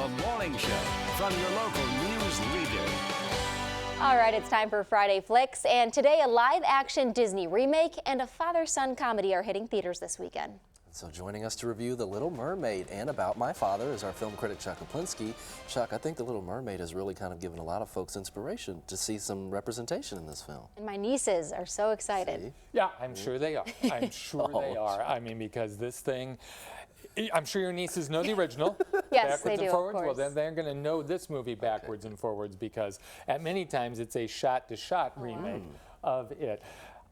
The Morning Show from your local news leader. All right, it's time for Friday Flicks, and today a live-action Disney remake and a father-son comedy are hitting theaters this weekend. So joining us to review The Little Mermaid and About My Father is our film critic, Chuck Koplinksi. Chuck, I think The Little Mermaid has really kind of given a lot of folks inspiration to see some representation in this film. And my nieces are so excited. See? Yeah, I'm sure they are. I'm sure they are. I mean, because this thing, I'm sure your nieces know the original. Yes, backwards they and do, of forwards. course. Well, then they're going to know this movie backwards and forwards because at many times it's a shot-to-shot remake of it.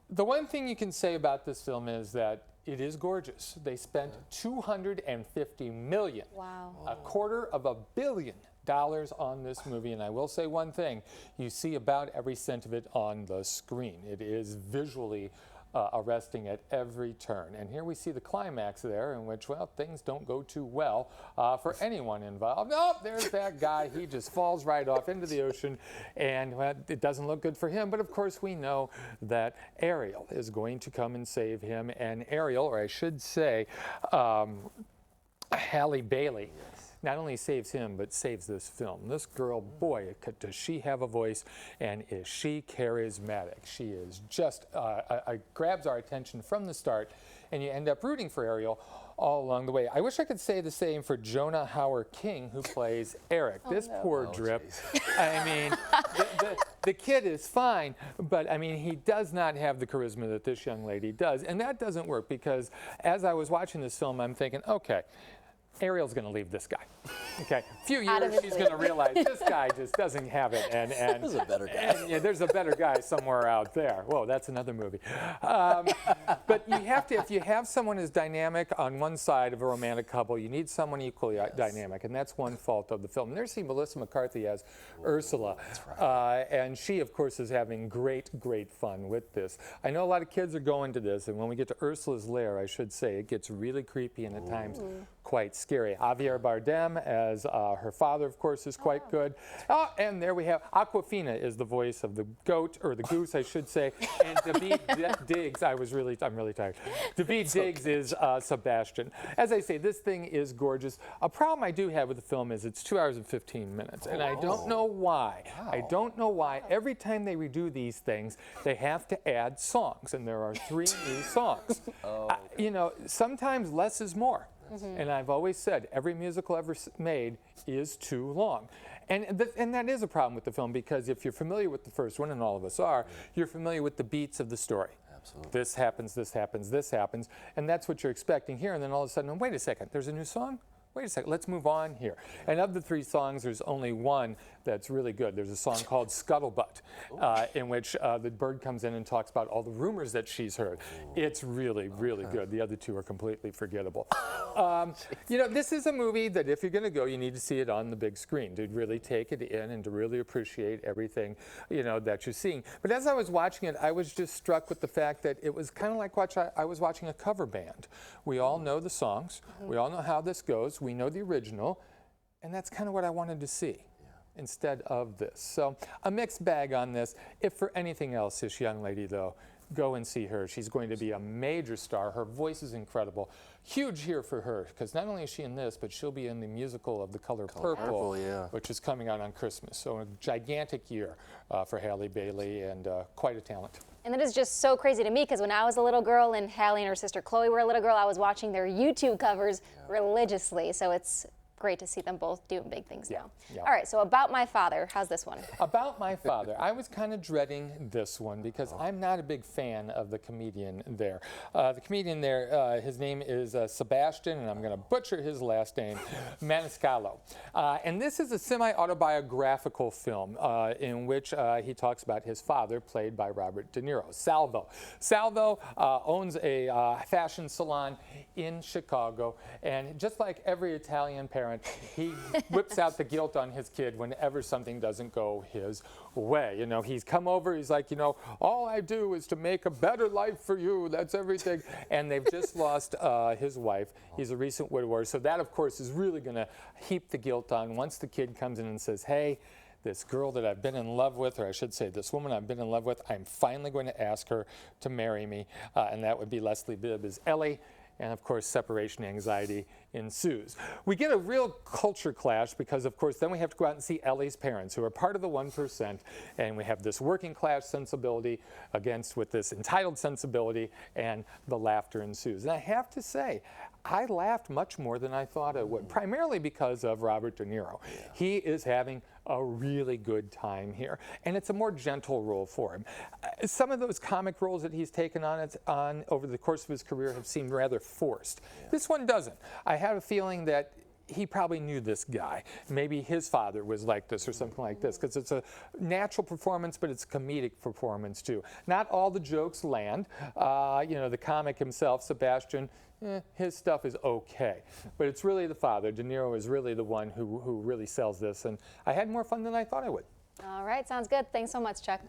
The one thing you can say about this film is that it is gorgeous. They spent $250 million, Wow. $250 million on this movie, and I will say one thing: you see about every cent of it on the screen. It is visually arresting at every turn. And here we see the climax there in which, well, things don't go too well for anyone involved. Oh, there's that guy. He just falls right off into the ocean, and well, it doesn't look good for him. But of course, we know that Ariel is going to come and save him. And Ariel, or I should say, Halle Bailey, not only saves him, but saves this film. This girl, boy, does she have a voice, and is she charismatic. She is just, grabs our attention from the start, and you end up rooting for Ariel all along the way. I wish I could say the same for Jonah Hauer-King, who plays Eric. This poor drip. I mean, the kid is fine, but I mean, he does not have the charisma that this young lady does, and that doesn't work because as I was watching this film, I'm thinking, okay, Ariel's going to leave this guy. Okay, a few years she's going to realize this guy just doesn't have it, and There's a better guy. and, yeah, there's a better guy somewhere out there. Whoa, that's another movie. But you have to, if you have someone as dynamic on one side of a romantic couple, you need someone equally dynamic, and that's one fault of the film. And there's Melissa McCarthy as Ursula, and she, of course, is having great fun with this. I know a lot of kids are going to this, and when we get to Ursula's lair, I should say, it gets really creepy and at times quite scary. Javier Bardem as her father, of course, is quite good. Oh, and there we have Awkwafina is the voice of the goat, or the goose, I should say. And David Diggs, I'm really tired. David Diggs is Sebastian. As I say, this thing is gorgeous. A problem I do have with the film is it's 2 hours and 15 minutes, and I don't know why. I don't know why. Every time they redo these things, they have to add songs, and there are 3 new songs. You know, sometimes less is more. And I've always said every musical ever made is too long. And that is a problem with the film, because if you're familiar with the first one, and all of us are, you're familiar with the beats of the story. Absolutely. This happens, this happens, this happens, and that's what you're expecting here. And then all of a sudden, wait a second, there's a new song? Wait a second, let's move on here. And of the 3 songs, there's only one that's really good. There's a song called Scuttlebutt, in which the bird comes in and talks about all the rumors that she's heard. It's really good. The other 2 are completely forgettable. You know, this is a movie that if you're going to go, you need to see it on the big screen to really take it in and to really appreciate everything, you know, that you're seeing. But as I was watching it, I was just struck with the fact that it was kind of like I was watching a cover band. We all know the songs. We all know how this goes. We know the original, and that's kind of what I wanted to see instead of this. So a mixed bag on this. If for anything else, this young lady, though, go and see her. She's going to be a major star. Her voice is incredible. Huge year for her, because not only is she in this, but she'll be in the musical of The Color Purple, which is coming out on Christmas. So a gigantic year for Halle Bailey, and quite a talent. And that is just so crazy to me, because when I was a little girl and Halle and her sister Chloe were a little girl, I was watching their YouTube covers religiously. So it's great to see them both doing big things now. All right, so About My Father, how's this one? About My Father, I was kind of dreading this one because I'm not a big fan of the comedian there. The comedian there, his name is Sebastian, and I'm going to butcher his last name, Maniscalco. And this is a semi-autobiographical film in which he talks about his father, played by Robert De Niro, Salvo. Salvo owns a fashion salon in Chicago, and just like every Italian parent, he whips out the guilt on his kid whenever something doesn't go his way. You know, he's come over, he's like, you know, all I do is to make a better life for you, that's everything. And they've just lost his wife. He's a recent widower, so that, of course, is really going to heap the guilt on once the kid comes in and says, hey, this girl that I've been in love with, or I should say this woman I've been in love with, I'm finally going to ask her to marry me, and that would be Leslie Bibb as Ellie. And of course, separation anxiety ensues. We get a real culture clash because, of course, then we have to go out and see Ellie's parents, who are part of the 1%, and we have this working class sensibility against with this entitled sensibility, and the laughter ensues. And I have to say, I laughed much more than I thought I would, primarily because of Robert De Niro. Yeah. He is having a really good time here, and it's a more gentle role for him. Some of those comic roles that he's taken on over the course of his career have seemed rather forced. Yeah. This one doesn't. I have a feeling that he probably knew this guy. Maybe his father was like this or something like this, because it's a natural performance, but it's a comedic performance too. Not all the jokes land. You know, the comic himself, Sebastian, his stuff is okay. But it's really the father. De Niro is really the one who really sells this, and I had more fun than I thought I would. All right, sounds good. Thanks so much, Chuck.